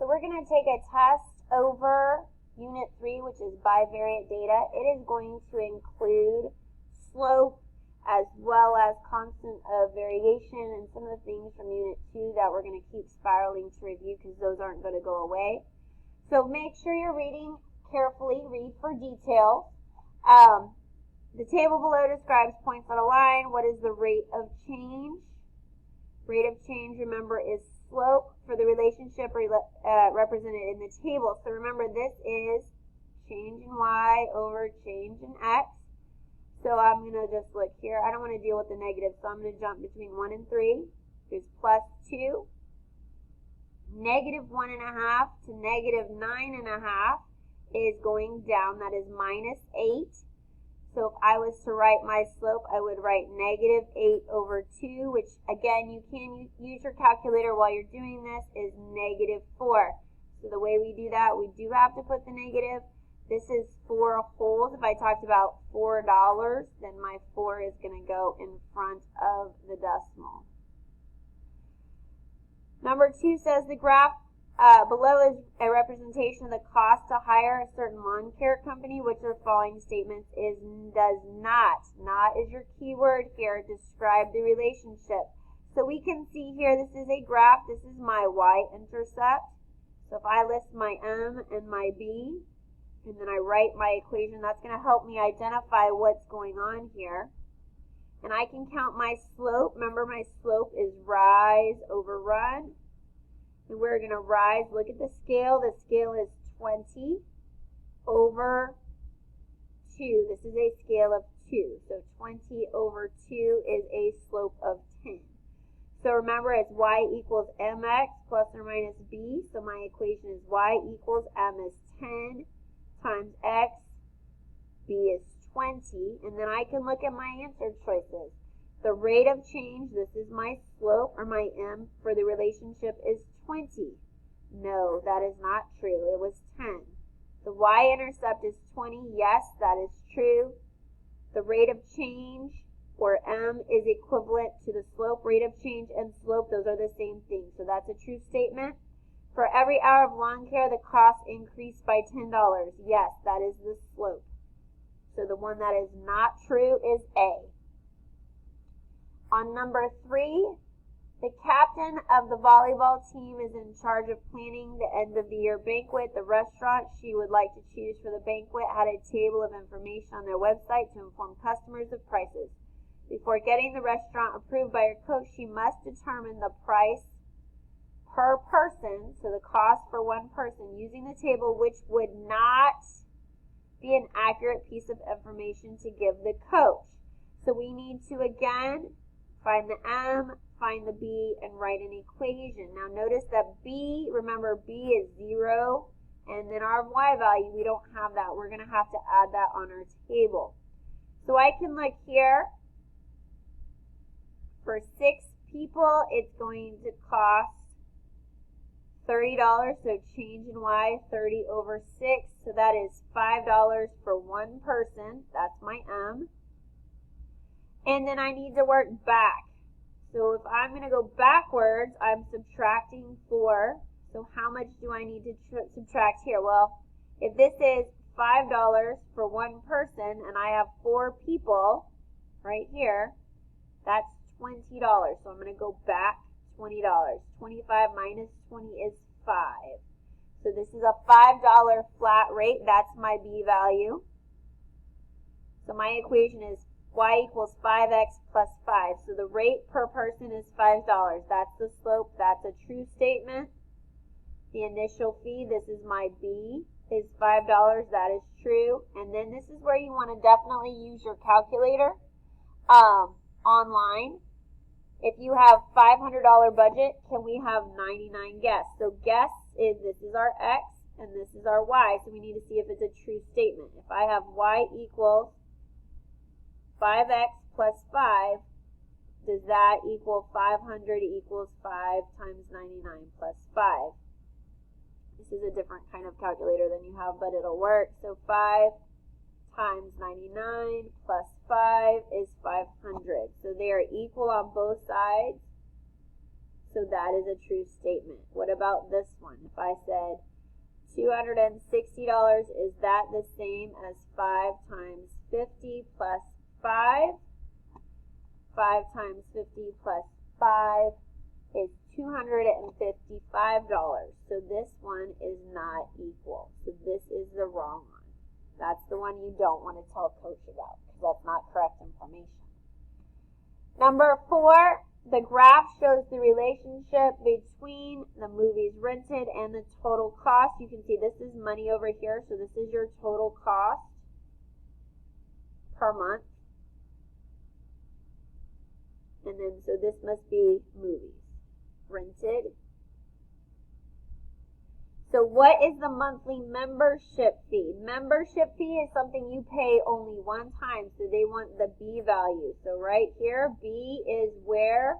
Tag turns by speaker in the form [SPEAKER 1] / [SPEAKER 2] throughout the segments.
[SPEAKER 1] So we're going to take a test over Unit 3, which is bivariate data. It is going to include slope as well as constant of variation and some of the things from Unit 2 that we're going to keep spiraling to review because those aren't going to go away. So make sure you're reading carefully. Read for details. The table below describes points on a line. What is the rate of change? Rate of change, remember, is slope for the relationship represented in the table. So remember, this is change in y over change in x. So I'm going to just look here. I don't want to deal with the negative, so I'm going to jump between 1 and 3. There's plus 2. Negative 1.5 to negative 9.5 is going down. That is minus 8. So if I was to write my slope, I would write negative 8 over 2, which again, you can use your calculator while you're doing this, is negative 4. So the way we do that, we do have to put the negative. This is 4 wholes. If I talked about $4, then my 4 is going to go in front of the decimal. Number 2 says the graph below is a representation of the cost to hire a certain lawn care company. Which of the following statements does not is your keyword here, describe the relationship. So we can see here, this is a graph. This is my y-intercept. So if I list my m and my b, and then I write my equation, that's going to help me identify what's going on here. And I can count my slope. Remember, my slope is rise over run. And we're going to rise. Look at the scale. The scale is 20 over 2. This is a scale of 2. So 20 over 2 is a slope of 10. So remember, it's y equals mx plus or minus b. So my equation is y equals m is 10 times x. B is 20. And then I can look at my answer choices. The rate of change, this is my slope, or my m, for the relationship is 20. No, that is not true. It was 10. The y-intercept is 20. Yes, that is true. The rate of change, or m, is equivalent to the slope. Rate of change and slope, those are the same thing. So that's a true statement. For every hour of lawn care, the cost increased by $10. Yes, that is the slope. So the one that is not true is A. On number 3, the captain of the volleyball team is in charge of planning the end of the year banquet. The restaurant she would like to choose for the banquet had a table of information on their website to inform customers of prices. Before getting the restaurant approved by her coach, she must determine the price per person, so the cost for one person, using the table, which would not be an accurate piece of information to give the coach. So we need to, again, find the m, find the b, and write an equation. Now notice that b, remember b is 0, and then our y value, we don't have that. We're going to have to add that on our table. So I can look here. For 6 people, it's going to cost $30, so change in y, 30 over 6, so that is $5 for one person. That's my m. And then I need to work back. So if I'm going to go backwards, I'm subtracting 4. So how much do I need to subtract here? Well, if this is $5 for one person and I have 4 people right here, that's $20. So I'm going to go back $20. 25 minus 20 is 5. So this is a $5 flat rate. That's my b value. So my equation is y equals 5x plus 5. So the rate per person is $5. That's the slope. That's a true statement. The initial fee, this is my b, is $5. That is true. And then this is where you want to definitely use your calculator online. If you have $500 budget, can we have 99 guests? So guess is, this is our x and this is our y. So we need to see if it's a true statement. If I have y equals 5x plus 5, does that equal 500 equals 5 times 99 plus 5? This is a different kind of calculator than you have, but it'll work. So 5 times 99 plus 5 is 500. So they are equal on both sides. So that is a true statement. What about this one? If I said $260, is that the same as 5 times 50 plus 5? 5 times 50 plus 5 is $255. So this one is not equal. So this is the wrong one. That's the one you don't want to tell Coach about because that's not correct information. Number 4, the graph shows the relationship between the movies rented and the total cost. You can see this is money over here, so this is your total cost per month. And then, so this must be movies rented. So what is the monthly membership fee? Membership fee is something you pay only one time, so they want the B value. So right here, B is where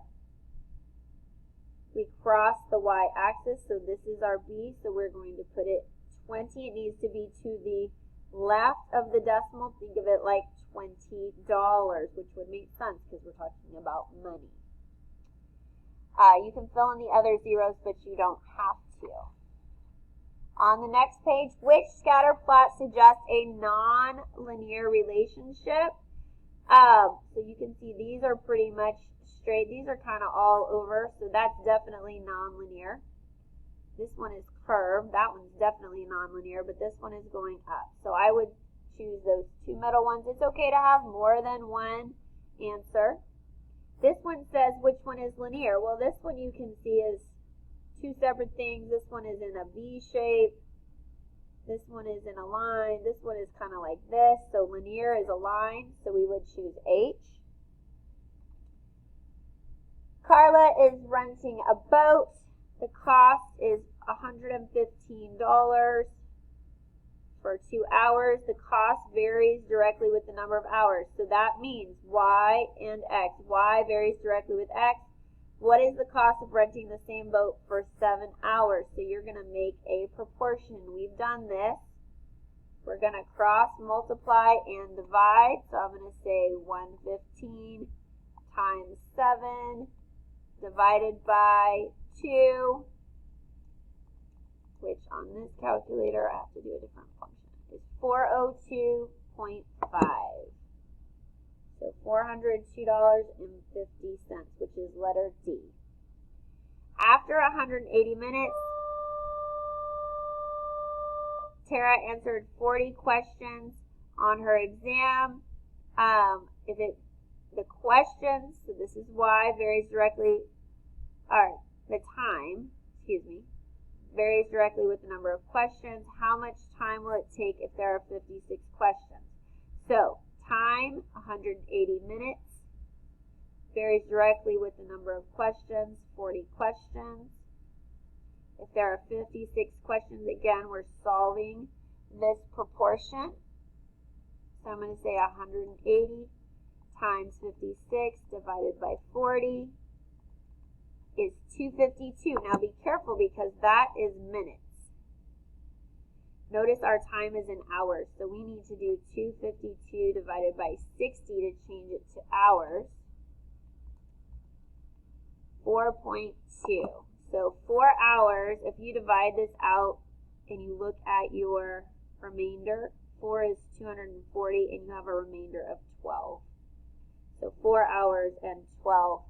[SPEAKER 1] we cross the y-axis, so this is our B, so we're going to put it 20. It needs to be to the left of the decimal. Think of it like $20, which would make sense because we're talking about money. You can fill in the other zeros, but you don't have to. On the next page, which scatter plot suggests a non-linear relationship? So you can see these are pretty much straight. These are kind of all over, so that's definitely non-linear. This one is curved. That one's definitely non-linear, but this one is going up. So I would choose those two middle ones. It's okay to have more than one answer. This one says which one is linear. Well, this one you can see is two separate things. This one is in a V shape. This one is in a line. This one is kind of like this. So linear is a line, so we would choose H. Carla is renting a boat. The cost is $115 for 2 hours. The cost varies directly with the number of hours. So that means Y and X. Y varies directly with X. What is the cost of renting the same boat for 7 hours? So you're going to make a proportion. We've done this. We're going to cross, multiply, and divide. So I'm going to say 115 times 7 divided by 2, which on this calculator, I have to do a different function, is 402.5. So $402.50, which is letter D. After 180 minutes, Tara answered 40 questions on her exam. The questions, so this is Y, varies directly, or the time, varies directly with the number of questions. How much time will it take if there are 56 questions? So, time, 180 minutes, varies directly with the number of questions, 40 questions. If there are 56 questions, again, we're solving this proportion. So I'm going to say 180 times 56 divided by 40 is 252. Now be careful because that is minutes. Notice our time is in hours, so we need to do 252 divided by 60 to change it to hours. 4.2. So 4 hours, if you divide this out and you look at your remainder, 4 is 240 and you have a remainder of 12. So 4 hours and 12